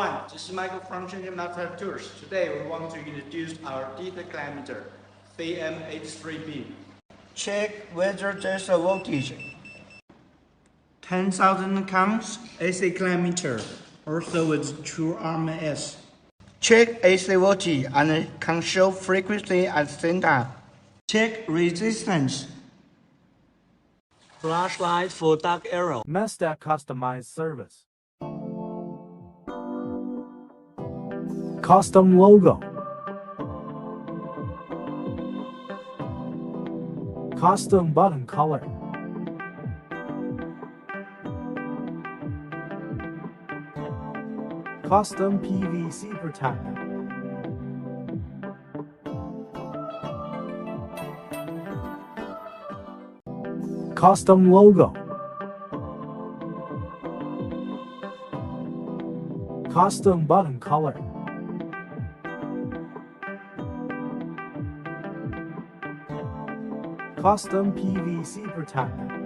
everyone, this is Michael from Ammeter Tools. Today we want to introduce our detector meter, CM83B. Check whether there's a voltage. 10,000 counts AC meter, also with true RMS. Check AC voltage and control frequency at the same time. Check resistance. Flashlight for dark area. Master customized service. Custom logo. Custom button color. Custom PVC protector. Custom logo. Custom button color. Custom PVC protector.